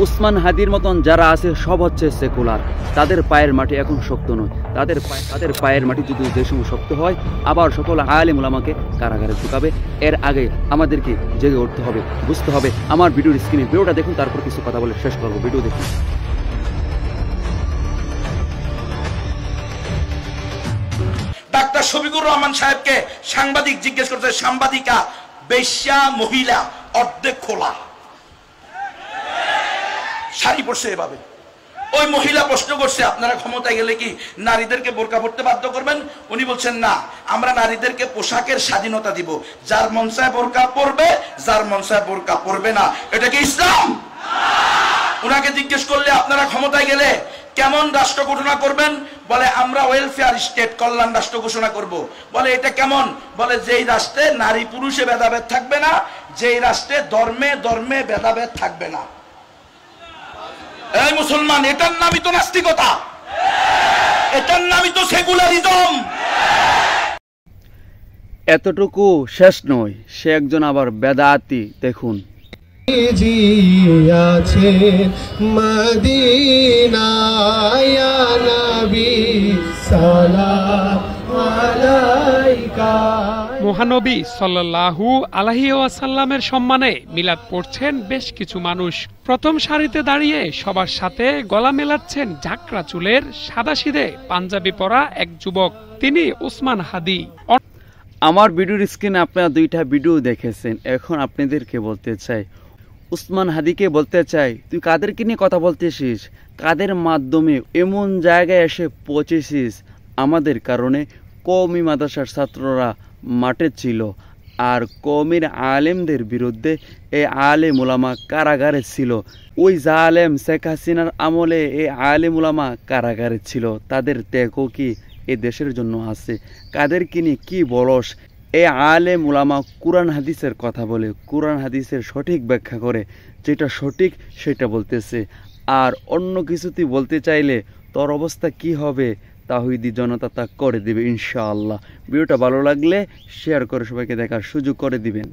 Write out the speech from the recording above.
উসমান হাদির মতন যারা আছে সব হচ্ছে সেকুলার, তাদের পায়ের মাটি এখন শক্ত নয়, তাদের পায়ের মাটি যদি যে সময় শক্ত হয় আবার সকল আলেম উলামাকে কারাগারে ঢুকাবে। এর আগে আমাদেরকে জেগে উঠতে হবে, বুঝতে হবে। আমার ভিডিওর স্ক্রিনে ভিডিওটা দেখুন, তারপর কিছু কথা বলে শেষ করবো। ভিডিও দেখুন। ডাক্তার শফিকুর রহমান সাহেবকে সাংবাদিক জিজ্ঞেস করছে, সাংবাদিকা বেশ্যা মহিলা অর্ধেক খোলা শাড়ি পরছে এভাবে। ওই মহিলা প্রশ্ন করছে, আপনারা ক্ষমতায় গেলে কি নারীদেরকে বোরকা পরতে বাধ্য করবেন? উনি বলছেন, না, আমরা নারীদেরকে পোশাকের স্বাধীনতা দিব, যার মন চায় বোরকা পরবে, যার মন চায় বোরকা পরবে না। এটা কি ইসলাম? উনাকে জিজ্ঞেস করলে, আপনারা ক্ষমতায় গেলে কেমন রাষ্ট্র ঘোষণা করবেন? বলে, আমরা ওয়েলফেয়ার স্টেট, কল্যাণ রাষ্ট্র ঘোষণা করব। বলে, এটা কেমন? বলে, যেই রাষ্ট্রে নারী পুরুষে ভেদাভেদ থাকবে না, যেই রাষ্ট্রে ধর্মে ধর্মে ভেদাভেদ থাকবে না। এই মুসলমান, এটার নামই তো নাস্তিকতা, এটার নামই তো সেকুলারিজম। এতটুকু শেষ নয়, সে একজন আবার বেদাতি। দেখুন। মহানবী সাল্লাল্লাহু আলাইহি ওয়াসাল্লামের সম্মানে মিলাদ পড়ছেন বেশ কিছু মানুষ। প্রথম সারিতে দাঁড়িয়ে সবার সাথে গলা মেলাচ্ছেন ঝাঁকড়া চুলের সাদাসিধে পাঞ্জাবি পরা এক যুবক। তিনি উসমান হাদি। আমার ভিডিওর স্ক্রিনে আপনারা দুইটা ভিডিও দেখেছেন। এখন আপনাদেরকে বলতে চাই, উসমান হাদিকে বলতে চাই, তুই কাদেরকে নিয়ে কথা বলতেছিস? কাদের মাধ্যমে এমন জায়গায় এসে পৌঁছেছিস? আমাদের কারণে কওমি মাদ্রাসার ছাত্ররা মাঠে ছিল, আর কওমির আলেমদের বিরুদ্ধে এই আলেম উলামা কারাগারে ছিল। ওই জালেম শেখ হাসিনার আমলে এই আলেম উলামা কারাগারে ছিল। তাদের ত্যাগও কি এ দেশের জন্য আছে? কাদেরকে নিয়ে কি বলস? এই আলেম উলামা কুরআন হাদিসের কথা বলে, কুরআন হাদিসের সঠিক ব্যাখ্যা করে, যেটা সঠিক সেটা বলতেছে। আর অন্য কিছু তুই বলতে চাইলে তোর অবস্থা কি হবে তাওহীদি জনতা তা করে দিবে ইনশাআল্লাহ। ভিডিওটা ভালো লাগলে শেয়ার করে সবাইকে দেখার সুযোগ করে দিবেন।